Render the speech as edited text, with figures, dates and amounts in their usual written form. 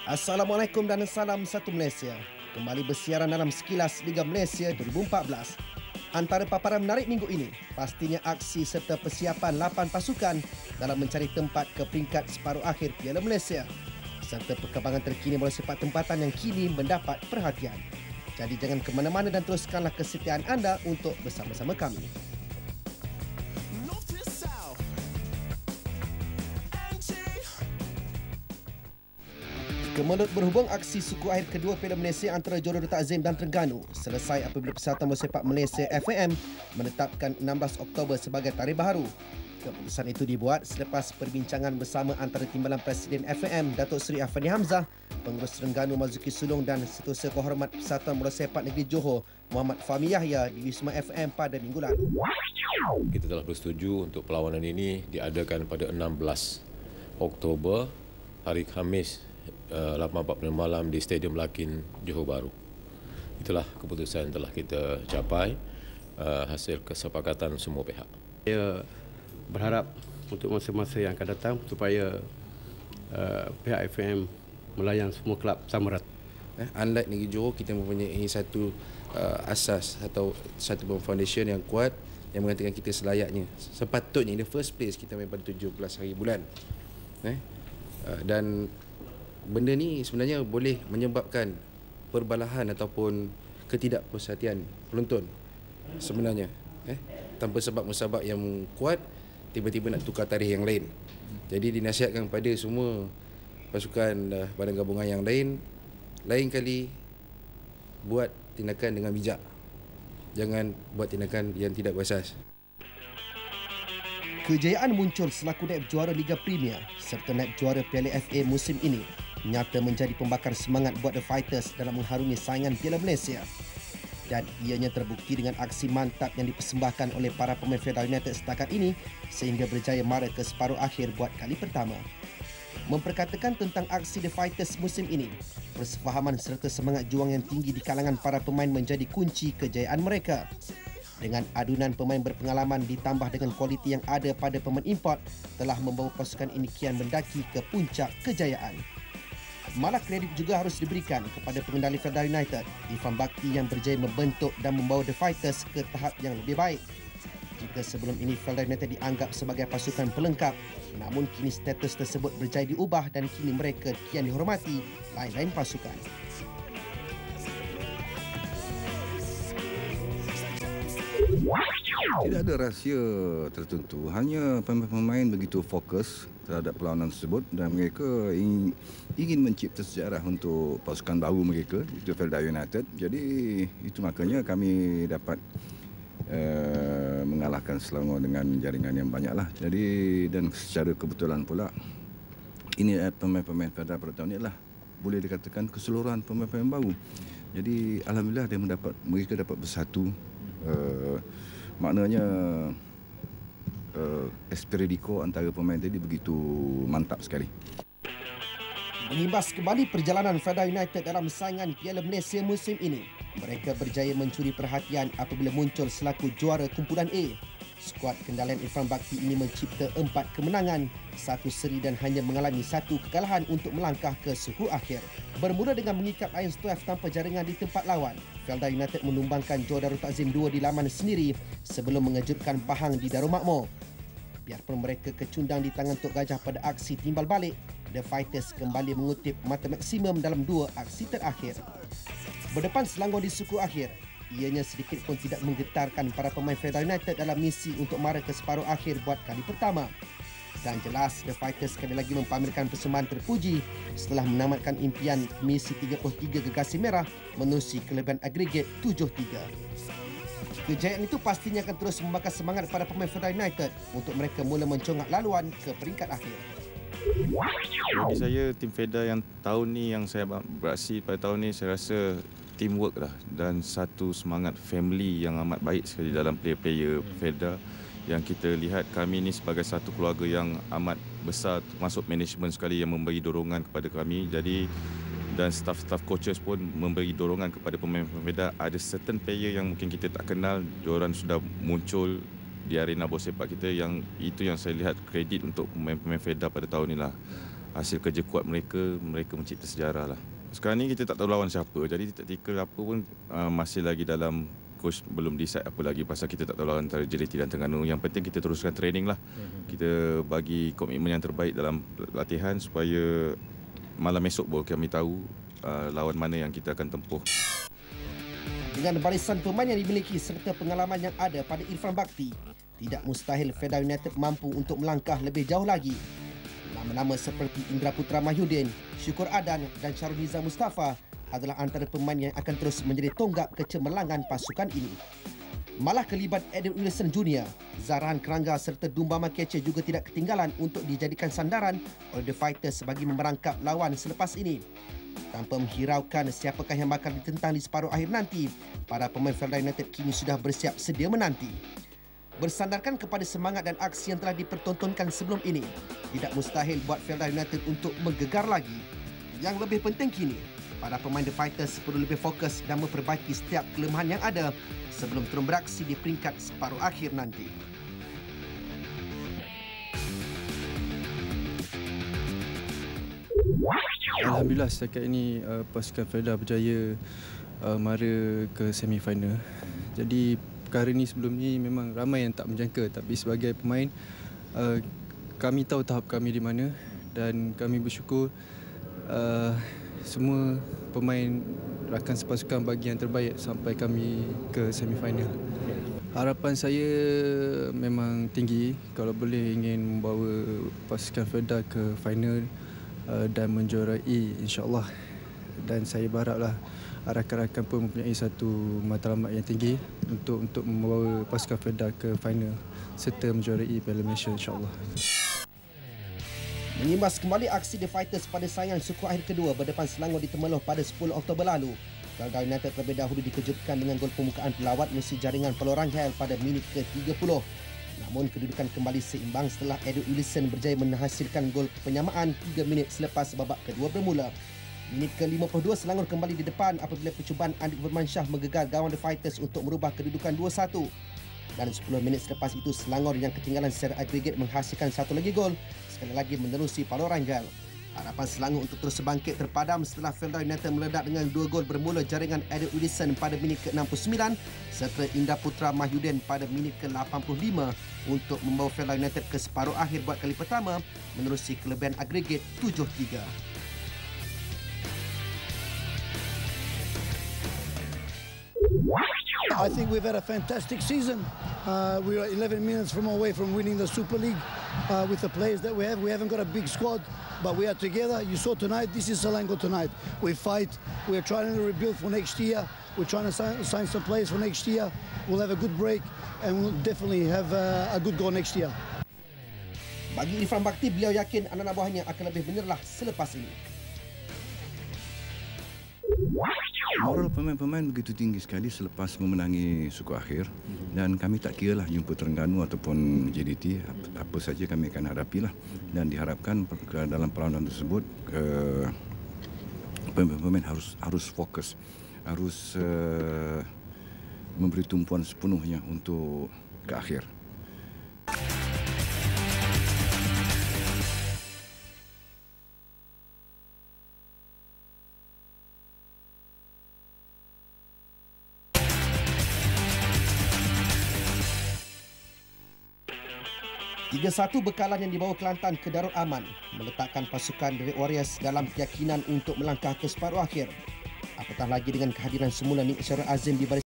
Assalamualaikum dan salam satu Malaysia. Kembali bersiaran dalam Sekilas Liga Malaysia 2014. Antara paparan menarik minggu ini, pastinya aksi serta persiapan 8 pasukan dalam mencari tempat ke peringkat separuh akhir Piala Malaysia, serta perkembangan terkini bola sepak tempatan yang kini mendapat perhatian. Jadi jangan ke mana-mana dan teruskanlah kesetiaan anda untuk bersama-sama kami. Kemelut berhubung aksi suku akhir kedua Piala Malaysia antara Johor Darul Ta'zim dan Terengganu selesai apabila Persatuan Bola Sepak Malaysia FAM menetapkan 16 Oktober sebagai tarikh baharu. Keputusan itu dibuat selepas perbincangan bersama antara Timbalan Presiden FAM Datuk Seri Afandi Hamzah, Pengurus Terengganu Marzuki Sulong dan Setiausaha Kehormat Persatuan Bola Sepak Negeri Johor Muhammad Fahmi Yahya di Wisma FAM pada minggu lalu. Kita telah bersetuju untuk perlawanan ini diadakan pada 16 Oktober hari Khamis 8.40 malam di Stadium Lakin Johor Bahru. Itulah keputusan yang telah kita capai hasil kesepakatan semua pihak. Saya berharap untuk masa-masa yang akan datang supaya pihak FAM melayan semua kelab sama rata. Unlike Negeri Johor, kita mempunyai satu asas atau satu foundation yang kuat yang mengatakan kita selayaknya. Sepatutnya in the first place kita main pada 17 hari bulan. Dan benda ni sebenarnya boleh menyebabkan perbalahan ataupun ketidakpuas hatian penonton sebenarnya. Tanpa sebab musabak yang kuat, tiba-tiba nak tukar tarikh yang lain. Jadi dinasihatkan kepada semua pasukan badan gabungan yang lain kali buat tindakan dengan bijak. Jangan buat tindakan yang tidak berasas. Kejayaan muncul selaku naib juara Liga Premier serta naib juara Piala FA musim ini nyata menjadi pembakar semangat buat The Fighters dalam mengharungi saingan Piala Malaysia. Dan ianya terbukti dengan aksi mantap yang dipersembahkan oleh para pemain Federal United setakat ini sehingga berjaya mara ke separuh akhir buat kali pertama. Memperkatakan tentang aksi The Fighters musim ini, persefahaman serta semangat juang yang tinggi di kalangan para pemain menjadi kunci kejayaan mereka. Dengan adunan pemain berpengalaman ditambah dengan kualiti yang ada pada pemain import telah membawa pasukan ini kian mendaki ke puncak kejayaan. Malah kredit juga harus diberikan kepada pengendali Federal United, Irfan Bakti yang berjaya membentuk dan membawa The Fighters ke tahap yang lebih baik. Jika sebelum ini Federal United dianggap sebagai pasukan pelengkap, namun kini status tersebut berjaya diubah dan kini mereka kian dihormati lain-lain pasukan. Tidak ada rahsia tertentu, hanya pemain-pemain begitu fokus terhadap perlawanan tersebut dan mereka ingin mencipta sejarah untuk pasukan baru mereka, itu Federal United. Jadi itu makanya kami dapat mengalahkan Selangor dengan jaringan yang banyaklah. Jadi dan secara kebetulan pula ini pemain-pemain Federal pada tahun ini adalah boleh dikatakan keseluruhan pemain-pemain baru. Jadi alhamdulillah mereka dapat bersatu. Maknanya espirito antara pemain tadi begitu mantap sekali. Mengimbas kembali perjalanan Federal United dalam saingan Piala Malaysia musim ini, mereka berjaya mencuri perhatian apabila muncul selaku juara kumpulan A. Skuad kendalian Irfan Bakti ini mencipta 4 kemenangan, 1 seri dan hanya mengalami 1 kekalahan untuk melangkah ke suku akhir. Bermula dengan mengikat Lions 12 tanpa jaringan di tempat lawan, Federal United menumbangkan Johor Darul Ta'zim 2 di laman sendiri sebelum mengejutkan Pahang di Darul Makmur. Biarpun mereka kecundang di tangan Tok Gajah pada aksi timbal balik, The Fighters kembali mengutip mata maksimum dalam 2 aksi terakhir. Berdepan Selangor di suku akhir, ianya sedikit pun tidak menggetarkan para pemain Federal United dalam misi untuk mara ke separuh akhir buat kali pertama. Dan jelas, The Fighters sekali lagi mempamerkan persembahan terpuji setelah menamatkan impian misi 33 Gergasi Merah menerusi kelebihan agregat 7-3. Kejayaan itu pastinya akan terus membakar semangat para pemain Federal United untuk mereka mula mencongak laluan ke peringkat akhir. Bagi saya, tim Feda yang tahun ni yang saya beraksi pada tahun ni, saya rasa teamwork lah dan satu semangat family yang amat baik sekali dalam player-player Feda. Yang kita lihat kami ni sebagai satu keluarga yang amat besar, termasuk management sekali yang memberi dorongan kepada kami. Jadi dan staff coaches pun memberi dorongan kepada pemain-pemain Feda. Ada certain player yang mungkin kita tak kenal, diorang sudah muncul di arena bola sepak kita, yang itu yang saya lihat kredit untuk pemain-pemain Feda pada tahun inilah. hasil kerja kuat mereka mencipta sejarah lah. Sekarang ni kita tak tahu lawan siapa, jadi taktikal apa pun masih lagi dalam coach belum decide apa lagi pasal kita tak tahu lawan antara JLT dan Terengganu. Yang penting kita teruskan training lah. Kita bagi komitmen yang terbaik dalam latihan supaya malam esok baru kami tahu lawan mana yang kita akan tempuh. Dengan barisan pemain yang dimiliki serta pengalaman yang ada pada Irfan Bhakti, tidak mustahil Fedah United mampu untuk melangkah lebih jauh lagi. Nama-nama seperti Indra Putra Mahyudin, Syukur Adan dan Syaruniza Mustafa adalah antara pemain yang akan terus menjadi tonggak kecemerlangan pasukan ini. Malah kelibat Edwin Wilson Jr., Zahran Kerangga serta Dumbama Kece juga tidak ketinggalan untuk dijadikan sandaran oleh The Fighters bagi memerangkap lawan selepas ini. Tanpa menghiraukan siapakah yang bakal ditentang di separuh akhir nanti, para pemain Felda United kini sudah bersiap sedia menanti. Bersandarkan kepada semangat dan aksi yang telah dipertontonkan sebelum ini, tidak mustahil buat Felda United untuk menggegar lagi. Yang lebih penting kini, para pemain The Fighters perlu lebih fokus dan memperbaiki setiap kelemahan yang ada sebelum turun beraksi di peringkat separuh akhir nanti. Alhamdulillah setakat ini pasukan Felda berjaya mara ke semifinal. Jadi perkara ni sebelum ni memang ramai yang tak menjangka, tapi sebagai pemain kami tahu tahap kami di mana dan kami bersyukur semua pemain rakan sepasukan bagi yang terbaik sampai kami ke semifinal. Harapan saya memang tinggi kalau boleh ingin membawa pasukan Felda ke final dan menjuarai insya-Allah. Dan saya berharaplah rakan-rakan pun mempunyai satu matlamat yang tinggi untuk membawa pasukan Felda ke final serta menjuarai Piala Malaysia insya-Allah. Menyimas kembali aksi The Fighters pada saingan suku akhir kedua berdepan Selangor di Temerloh pada 10 Oktober lalu. Felda United terlebih dahulu dikejutkan dengan gol pembukaan pelawat musuh jaringan Pulau Rangkaian pada minit ke-30. Namun kedudukan kembali seimbang setelah Edwin Wilson berjaya menghasilkan gol penyamaan 3 minit selepas babak kedua bermula. Minit ke-52 Selangor kembali di depan apabila percubaan Andik Firmansyah menggegar gawang The Fighters untuk merubah kedudukan 2-1. Dan 10 minit selepas itu Selangor yang ketinggalan secara agregat menghasilkan satu lagi gol, sekali lagi menerusi Pulau Rangkaian. Harapan Selangor untuk terus bangkit terpadam setelah Felda United meledak dengan 2 gol bermula jaringan Edwin Wilson pada minit ke-69 serta Indra Putra Mahyudin pada minit ke-85 untuk membawa Felda United ke separuh akhir buat kali pertama menerusi kelebihan agregat 7-3. I think we've had a fantastic season. We are 11 minutes away from winning the Super League with the players that we have. We haven't got a big squad, but we are together. You saw tonight, this is Selangor tonight. We fight, we're trying to rebuild for next year. We're trying to sign some players for next year. We'll have a good break and we'll definitely have a good goal next year. Bagi Irfan Bhakti, beliau yakin anak-anak buahnya akan lebih benerlah selepas ini. Moral pemain-pemain begitu tinggi sekali selepas memenangi suku akhir dan kami tak kira lah jumpa Terengganu ataupun JDT, apa saja kami akan hadapilah dan diharapkan dalam perlawanan tersebut pemain-pemain harus fokus, harus memberi tumpuan sepenuhnya untuk ke akhir. Satu bekalan yang dibawa Kelantan ke Darul Aman meletakkan pasukan The Red Warriors dalam keyakinan untuk melangkah ke separuh akhir. Apatah lagi dengan kehadiran semula Nik Syarul Azim di barisan